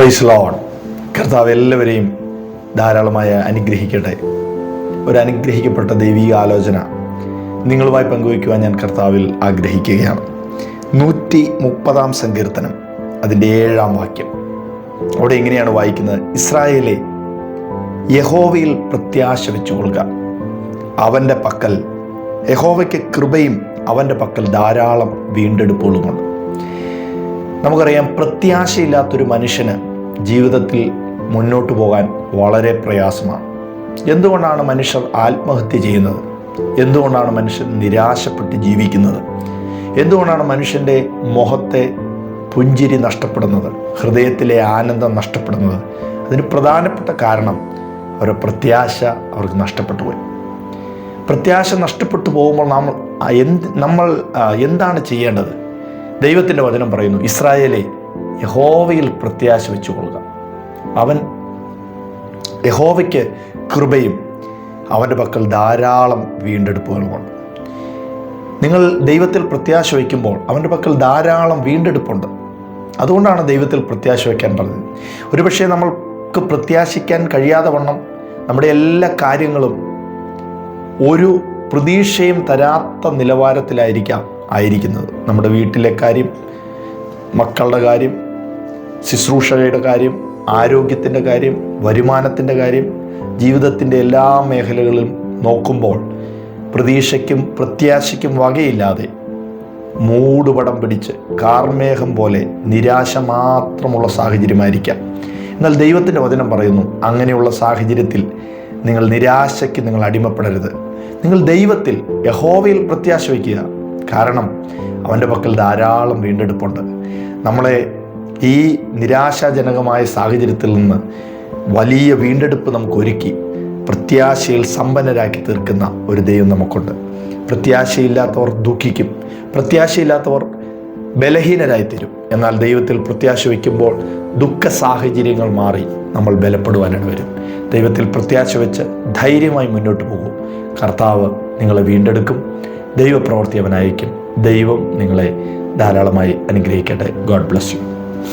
Praise Lord. കർത്താവ് എല്ലാവരെയും ധാരാളമായി അനുഗ്രഹിക്കട്ടെ. ഒരു അനുഗ്രഹിക്കപ്പെട്ട ദൈവിക ആലോചന നിങ്ങളുമായി പങ്കുവയ്ക്കുവാൻ ഞാൻ കർത്താവിൽ ആഗ്രഹിക്കുകയാണ്. 130 സങ്കീർത്തനം അതിൻ്റെ 7-ാം വാക്യം. അവിടെ എങ്ങനെയാണ് വായിക്കുന്നത്? ഇസ്രായേലേ, യഹോവയിൽ പ്രത്യാശ വെച്ചുകൊള്ളുക. അവൻ്റെ പക്കൽ യഹോവയ്ക്ക് കൃപയും അവൻ്റെ പക്കൽ ധാരാളം വീണ്ടെടുപ്പുകളുമുണ്ട്. നമുക്കറിയാം, പ്രത്യാശയില്ലാത്തൊരു മനുഷ്യന് ജീവിതത്തിൽ മുന്നോട്ട് പോകാൻ വളരെ പ്രയാസമാണ്. എന്തുകൊണ്ടാണ് മനുഷ്യർ ആത്മഹത്യ ചെയ്യുന്നത്? എന്തുകൊണ്ടാണ് മനുഷ്യൻ നിരാശപ്പെട്ട് ജീവിക്കുന്നത്? എന്തുകൊണ്ടാണ് മനുഷ്യൻ്റെ മുഖത്തെ പുഞ്ചിരി നഷ്ടപ്പെടുന്നത്, ഹൃദയത്തിലെ ആനന്ദം നഷ്ടപ്പെടുന്നത്? അതിന് പ്രധാനപ്പെട്ട കാരണം അവരുടെ പ്രത്യാശ അവർക്ക് നഷ്ടപ്പെട്ടു പോയി. പ്രത്യാശ നഷ്ടപ്പെട്ടു പോകുമ്പോൾ നമ്മൾ എന്താണ് ചെയ്യേണ്ടത്? ദൈവത്തിൻ്റെ വചനം പറയുന്നു, ഇസ്രായേലേ, യഹോവയിൽ പ്രത്യാശ വെച്ചുകൊള്ളുക. യഹോവയ്ക്ക് കൃപയും അവൻ്റെ പക്കൽ ധാരാളം വീണ്ടെടുപ്പുകളുമുണ്ട്. നിങ്ങൾ ദൈവത്തിൽ പ്രത്യാശ വയ്ക്കുമ്പോൾ അവൻ്റെ പക്കൽ ധാരാളം വീണ്ടെടുപ്പുണ്ട്. അതുകൊണ്ടാണ് ദൈവത്തിൽ പ്രത്യാശ വയ്ക്കാൻ പറഞ്ഞത്. ഒരുപക്ഷെ നമ്മൾക്ക് പ്രത്യാശിക്കാൻ കഴിയാതെ വണ്ണം നമ്മുടെ എല്ലാ കാര്യങ്ങളും ഒരു പ്രതീക്ഷയും തരാത്ത നിലവാരത്തിലായിരിക്കാം ആയിരിക്കുന്നത്. നമ്മുടെ വീട്ടിലെ കാര്യം, മക്കളുടെ കാര്യം, ശുശ്രൂഷയുടെ കാര്യം, ആരോഗ്യത്തിൻ്റെ കാര്യം, വരുമാനത്തിൻ്റെ കാര്യം, ജീവിതത്തിൻ്റെ എല്ലാ മേഖലകളിലും നോക്കുമ്പോൾ പ്രതീക്ഷയ്ക്കും പ്രത്യാശയ്ക്കും വകയില്ലാതെ മൂടുപടം പിടിച്ച് കാർമേഘം പോലെ നിരാശ മാത്രമുള്ള സാഹചര്യമായിരിക്കാം. എന്നാൽ ദൈവത്തിൻ്റെ വചനം പറയുന്നു, അങ്ങനെയുള്ള സാഹചര്യത്തിൽ നിങ്ങൾ നിരാശയ്ക്ക് നിങ്ങൾ അടിമപ്പെടരുത്. നിങ്ങൾ ദൈവത്തിൽ, യഹോവയിൽ പ്രത്യാശ വയ്ക്കുക. കാരണം അവൻ്റെ പക്കൽ ധാരാളം വീണ്ടെടുപ്പുണ്ട്. നമ്മളെ ഈ നിരാശാജനകമായ സാഹചര്യത്തിൽ നിന്ന് വലിയ വീണ്ടെടുപ്പ് നമുക്ക് ഒരുക്കി പ്രത്യാശയിൽ സമ്പന്നരാക്കി തീർക്കുന്ന ഒരു ദൈവം നമുക്കുണ്ട്. പ്രത്യാശയില്ലാത്തവർ ദുഃഖിക്കും, പ്രത്യാശയില്ലാത്തവർ ബലഹീനരായിത്തീരും. എന്നാൽ ദൈവത്തിൽ പ്രത്യാശ വയ്ക്കുമ്പോൾ ദുഃഖ സാഹചര്യങ്ങൾ മാറി നമ്മൾ ബലപ്പെടുവാനാണ് വരും. ദൈവത്തിൽ പ്രത്യാശ വെച്ച് ധൈര്യമായി മുന്നോട്ട് പോകും. കർത്താവ് നിങ്ങളെ വീണ്ടെടുക്കും. ദൈവപ്രവൃത്തി അവൻ അയക്കും. ദൈവം നിങ്ങളെ ധാരാളമായി അനുഗ്രഹിക്കട്ടെ. God bless you.